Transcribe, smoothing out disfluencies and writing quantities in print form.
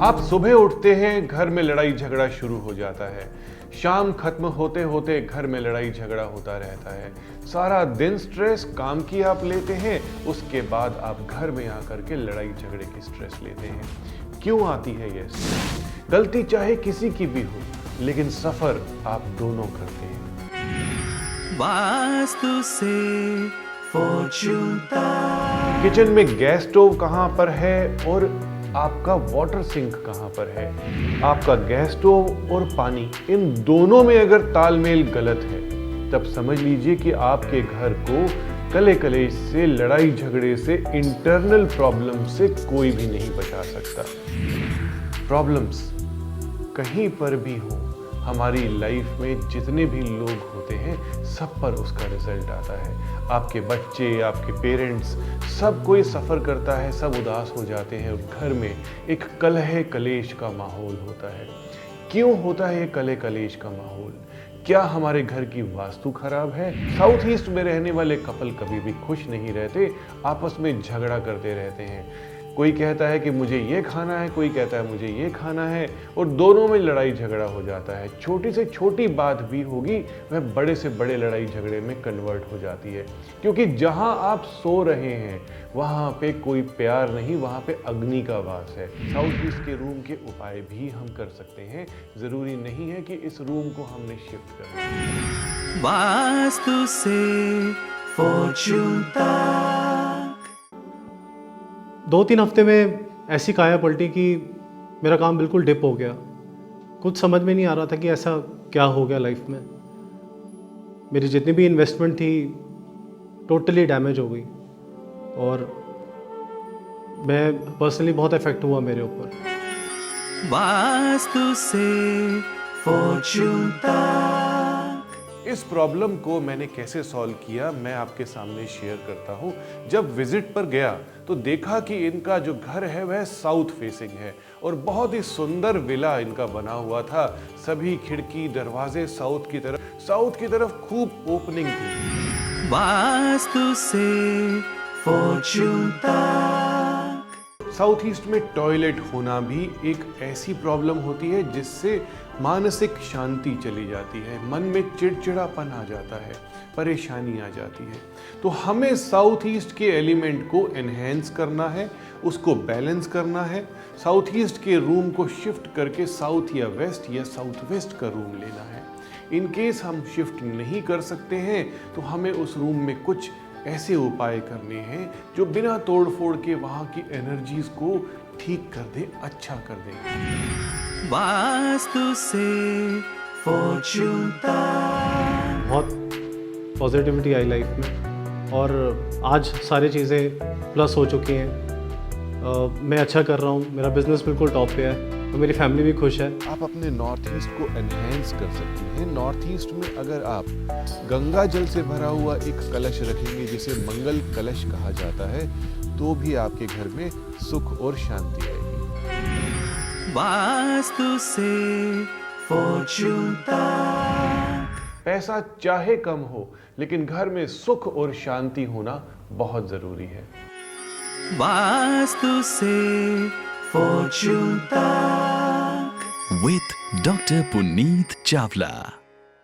आप सुबह उठते हैं, घर में लड़ाई झगड़ा शुरू हो जाता है। शाम खत्म होते होते घर में लड़ाई झगड़ा होता रहता है। सारा दिन स्ट्रेस काम की आप लेते हैं, उसके बाद आप घर में आकर के लड़ाई झगड़े की स्ट्रेस लेते हैं। क्यों आती है ये स्ट्रेस? गलती चाहे किसी की भी हो, लेकिन सफर आप दोनों करते हैं। वास्तु से फॉर्च्यून तक। किचन में गैस स्टोव कहां पर है और आपका वाटर सिंक कहां पर है? आपका गैस स्टोव और पानी, इन दोनों में अगर तालमेल गलत है, तब समझ लीजिए कि आपके घर को कले कलेश से, लड़ाई झगड़े से, इंटरनल प्रॉब्लम से कोई भी नहीं बचा सकता। प्रॉब्लम्स कहीं पर भी हो, हमारी लाइफ में जितने भी लोग होते हैं, सब पर उसका रिजल्ट आता है। आपके बच्चे, आपके पेरेंट्स, सब कोई सफ़र करता है, सब उदास हो जाते हैं और घर में एक कलह कलेश का माहौल होता है। क्यों होता है ये कलह कलेश का माहौल? क्या हमारे घर की वास्तु खराब है? साउथ ईस्ट में रहने वाले कपल कभी भी खुश नहीं रहते, आपस में झगड़ा करते रहते हैं। कोई कहता है कि मुझे ये खाना है, कोई कहता है मुझे ये खाना है, और दोनों में लड़ाई झगड़ा हो जाता है। छोटी से छोटी बात भी होगी, वह बड़े से बड़े लड़ाई झगड़े में कन्वर्ट हो जाती है। क्योंकि जहां आप सो रहे हैं वहां पे कोई प्यार नहीं, वहां पे अग्नि का वास है। साउथ ईस्ट के रूम के उपाय भी हम कर सकते हैं। जरूरी नहीं है कि इस रूम को हमने शिफ्ट करना। वास्तु से फॉर्च्यून तक। 2-3 हफ्ते में ऐसी काया पलटी कि मेरा काम बिल्कुल डिप हो गया। कुछ समझ में नहीं आ रहा था कि ऐसा क्या हो गया लाइफ में। मेरी जितनी भी इन्वेस्टमेंट थी टोटली डैमेज हो गई और मैं पर्सनली बहुत इफेक्ट हुआ मेरे ऊपर। वास्तु से फॉर्च्यून तक। इस प्रॉब्लम को मैंने कैसे सॉल्व किया, मैं आपके सामने शेयर करता हूँ। जब विजिट पर गया तो देखा कि इनका जो घर है वह साउथ फेसिंग है और बहुत ही सुंदर विला इनका बना हुआ था। सभी खिड़की दरवाजे साउथ की तरफ खूब ओपनिंग थी। वास्तु से फॉर्च्यून तक। साउथ ईस्ट में टॉयलेट होना भी एक ऐसी प्रॉब्लम होती है जिससे मानसिक शांति चली जाती है, मन में चिड़चिड़ापन आ जाता है, परेशानी आ जाती है। तो हमें साउथ ईस्ट के एलिमेंट को एनहेंस करना है, उसको बैलेंस करना है। साउथ ईस्ट के रूम को शिफ्ट करके साउथ या साउथ वेस्ट का रूम लेना है। इन केस हम शिफ्ट नहीं कर सकते हैं तो हमें उस रूम में कुछ ऐसे उपाय करने हैं जो बिना तोड़ फोड़ के वहाँ की एनर्जीज को ठीक कर दे, अच्छा कर दे। वास्तु से फॉर्च्यून तक। बहुत पॉजिटिविटी आई लाइफ में और आज सारी चीज़ें प्लस हो चुकी हैं। मैं अच्छा कर रहा हूँ, मेरा बिजनेस बिल्कुल टॉप पे है और मेरी फैमिली भी खुश है। आप अपने नॉर्थ ईस्ट को एनहेंस कर सकते हैं। नॉर्थ ईस्ट में अगर आप गंगा जल से भरा हुआ एक कलश रखेंगे, जिसे मंगल कलश कहा जाता है, तो भी आपके घर में सुख और शांति आएगी। वास्तु से फॉर्च्यून तक। पैसा चाहे कम हो, लेकिन घर में सुख और शांति होना बहुत जरूरी है। वास्तु से फॉर्च्यून तक। with Dr. Puneet Chawla.